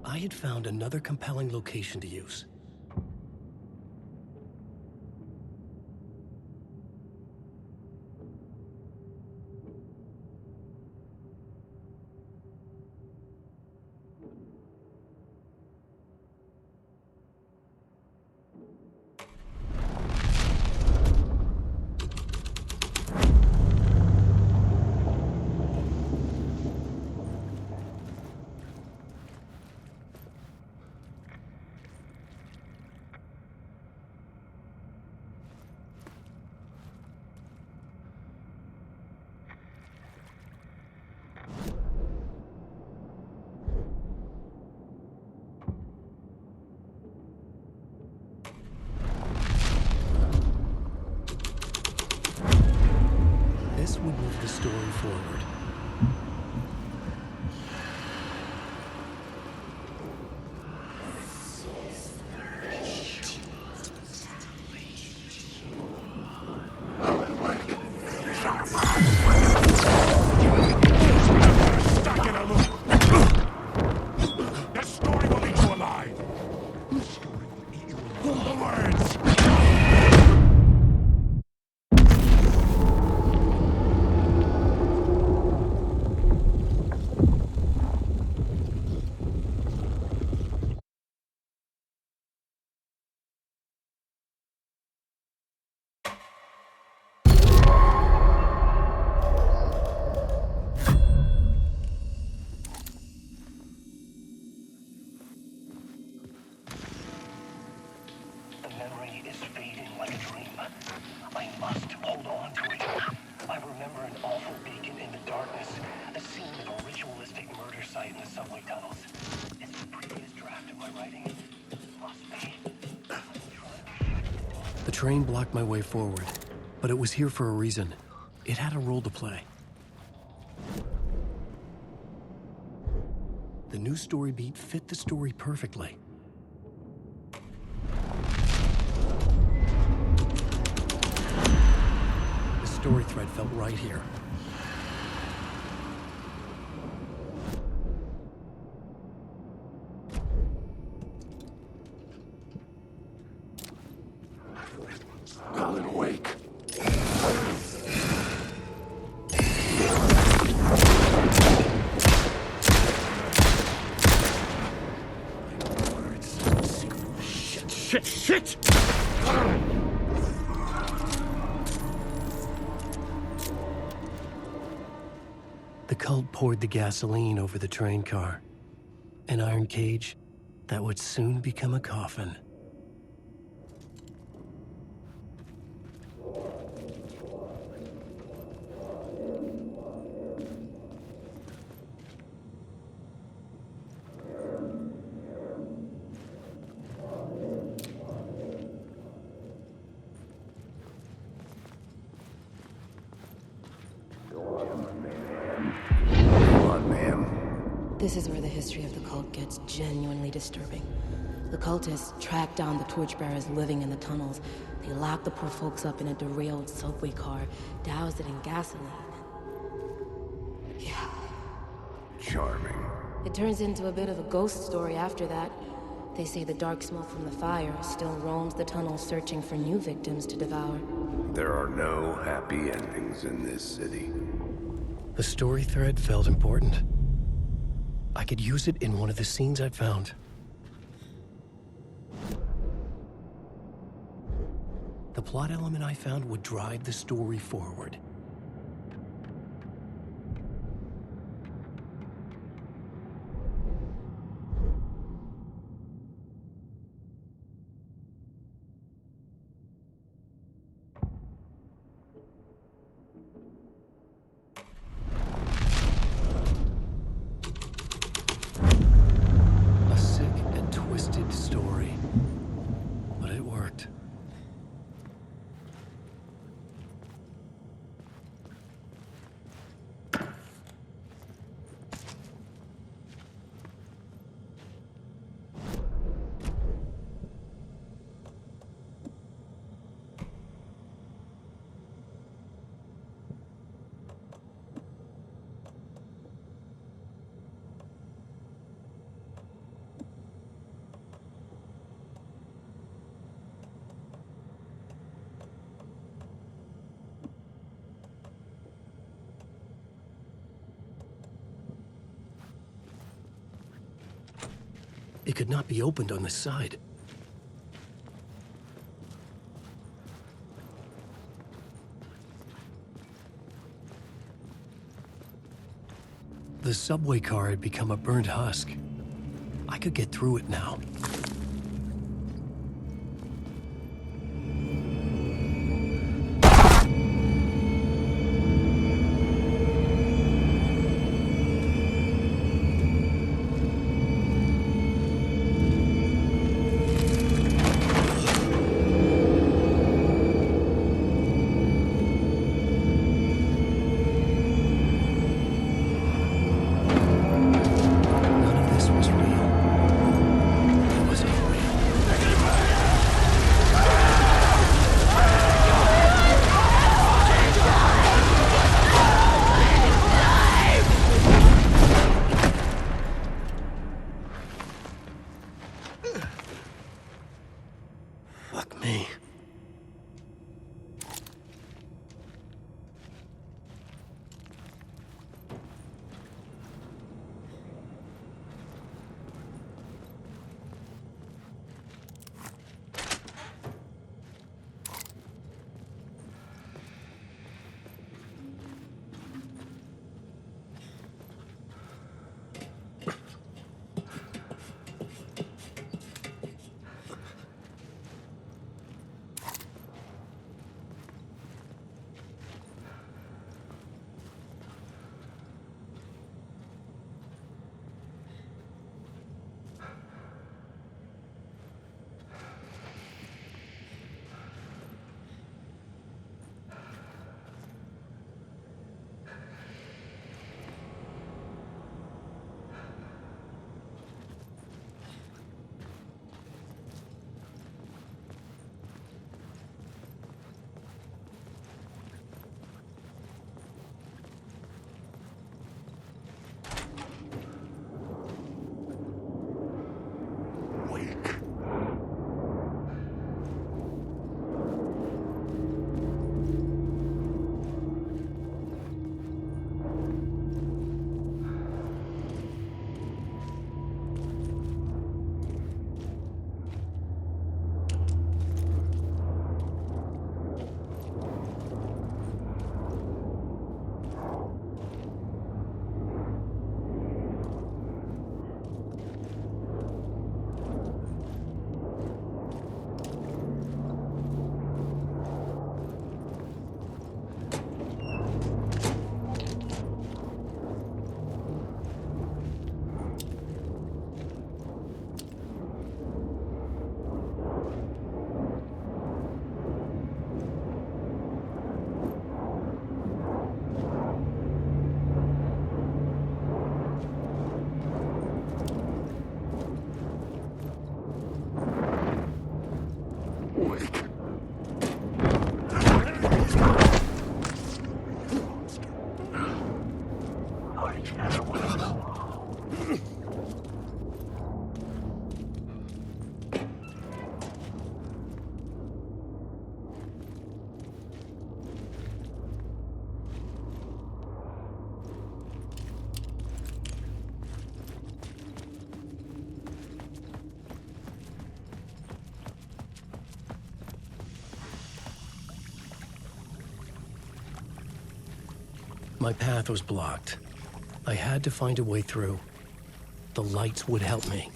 I had found another compelling location to use. This would move the story forward. Stuck in a loop. The story will eat you alive. The story will eat you alive. Words. The memory is fading like a dream. I must hold on to it. I remember an awful beacon in the darkness, the scene of a ritualistic murder site in the subway tunnels. It's the previous draft of my writing. Must be. The train blocked my way forward, but it was here for a reason. It had a role to play. The new story beat fit the story perfectly. The story thread felt right here. Alan Wake. Shit! The cult poured the gasoline over the train car. An iron cage that would soon become a coffin. This is where the history of the cult gets genuinely disturbing. The cultists tracked down the torchbearers living in the tunnels. They locked the poor folks up in a derailed subway car, doused it in gasoline. Yeah. Charming. It turns into a bit of a ghost story after that. They say the dark smoke from the fire still roams the tunnels searching for new victims to devour. There are no happy endings in this city. The story thread felt important. I could use it in one of the scenes I'd found. The plot element I found would drive the story forward. A sick and twisted story, but it worked. It could not be opened on the side. The subway car had become a burnt husk. I could get through it now. None of this was real. It was My path was blocked. I had to find a way through. The lights would help me.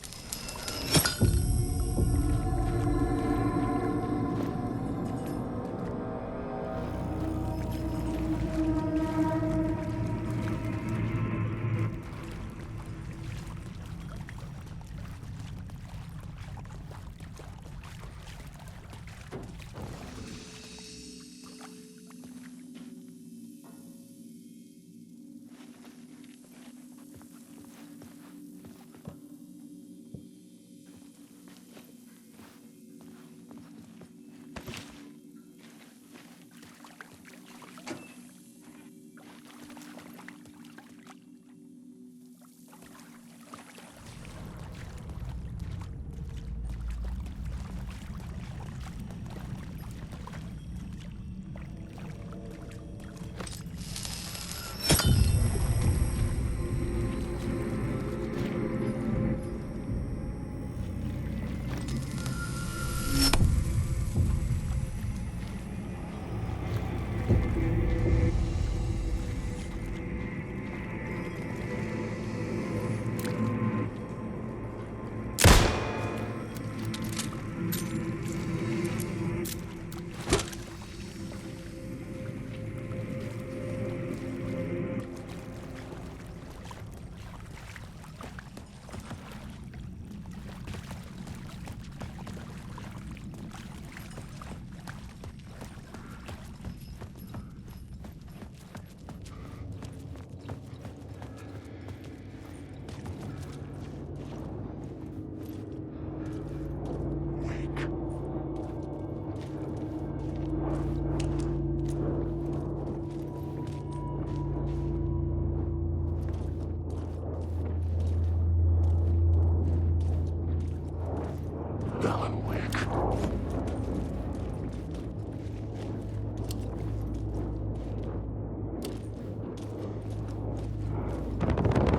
Alan Wake.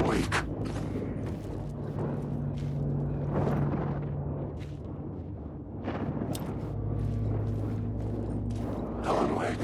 Wake. Alan Wake.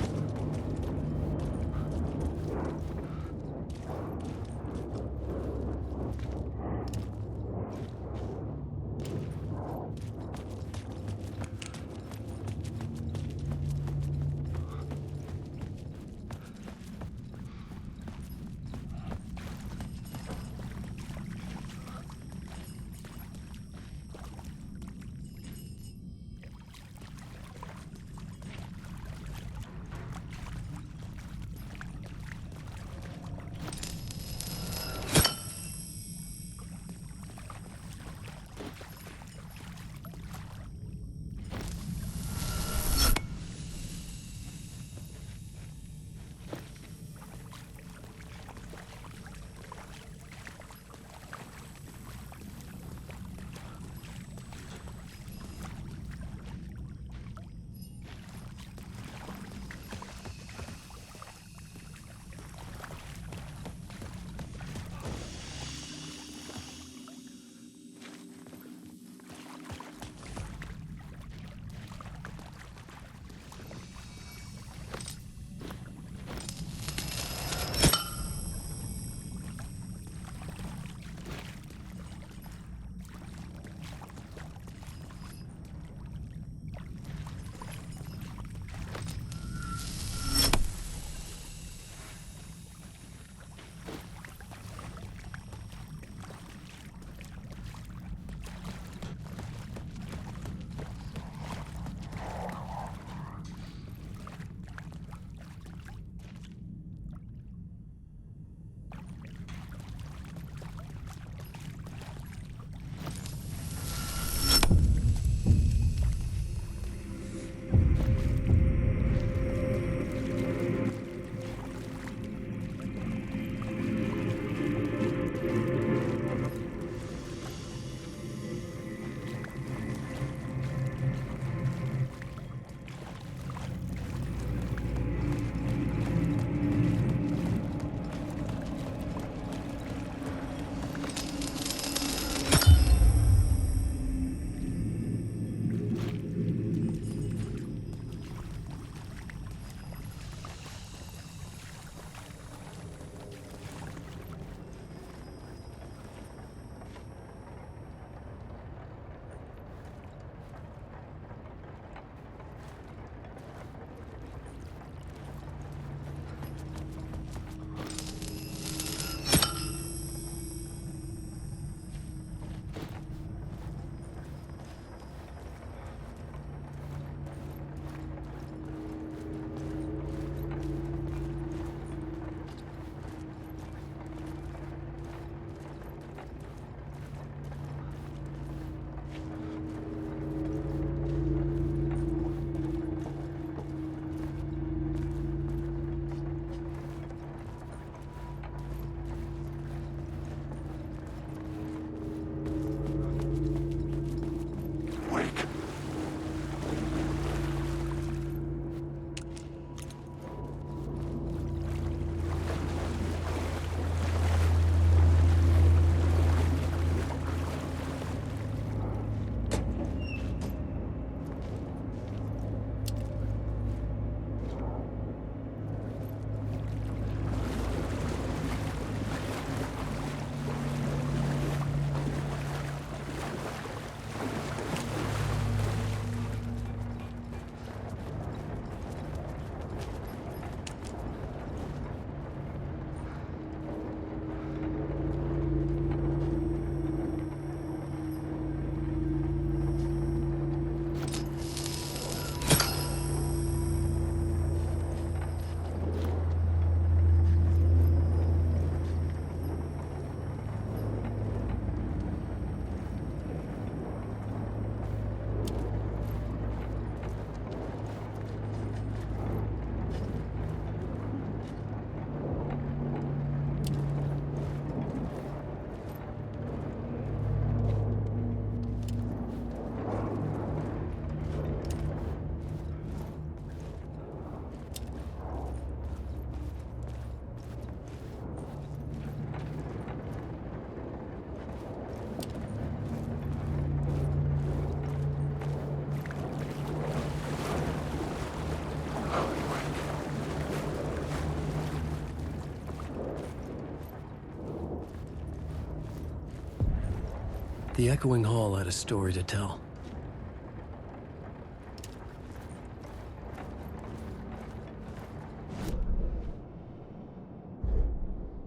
The echoing hall had a story to tell.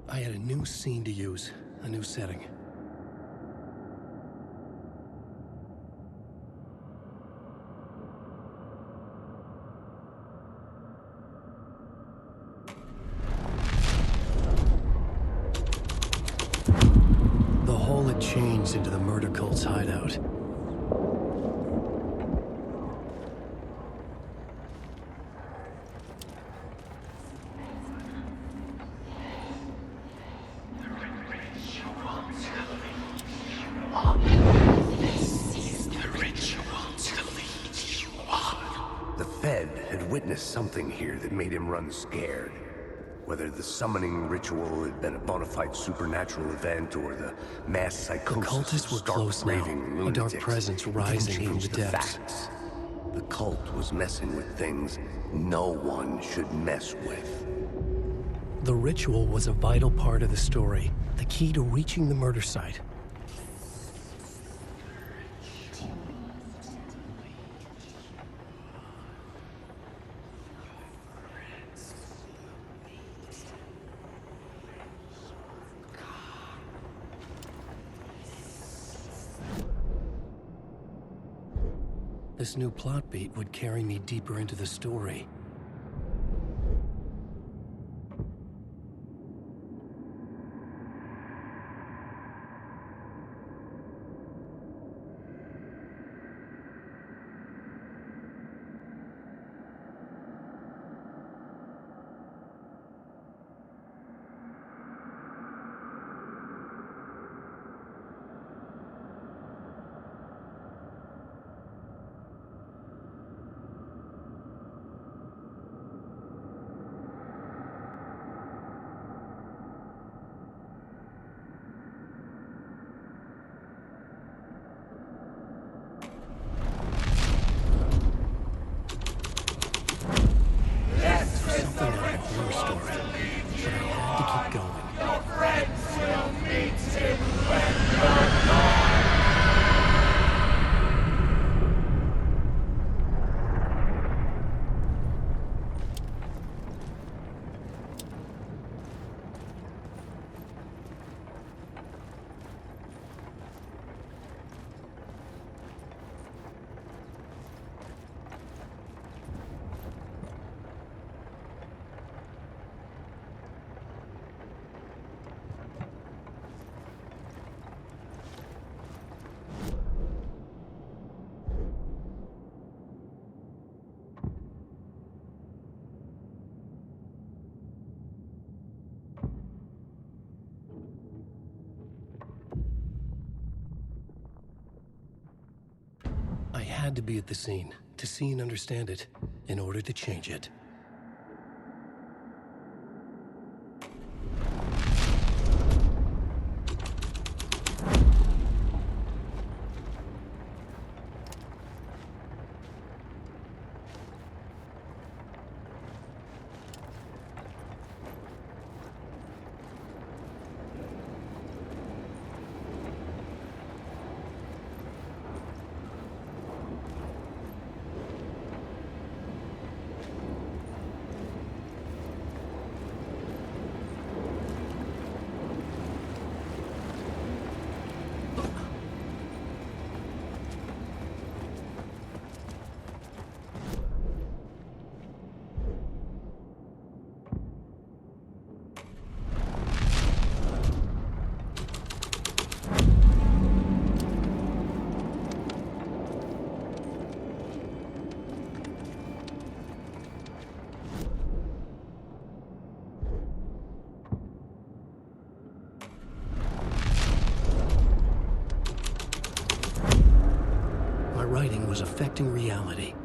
I had a new scene to use, a new setting. The hall had changed into the murder cult's hideout. The Fed had witnessed something here that made him run scared. Whether the summoning ritual had been a bona fide supernatural event or the mass psychosis The cultists were close now, a dark presence rising from the depths. Facts. The cult was messing with things no one should mess with. The ritual was a vital part of the story, the key to reaching the murder site. This new plot beat would carry me deeper into the story. I had to be at the scene, to see and understand it, in order to change it. Writing was affecting reality.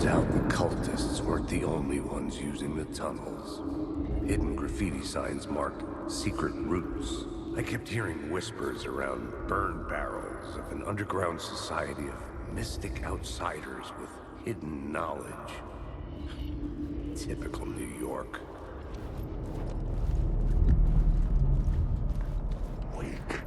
Turns out the cultists weren't the only ones using the tunnels. Hidden graffiti signs marked secret routes. I kept hearing whispers around burn barrels of an underground society of mystic outsiders with hidden knowledge. Typical New York. Wake.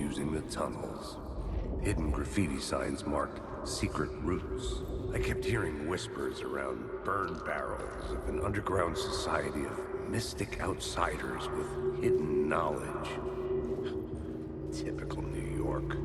using the tunnels. Hidden graffiti signs marked secret routes. I kept hearing whispers around burn barrels of an underground society of mystic outsiders with hidden knowledge. Typical New York.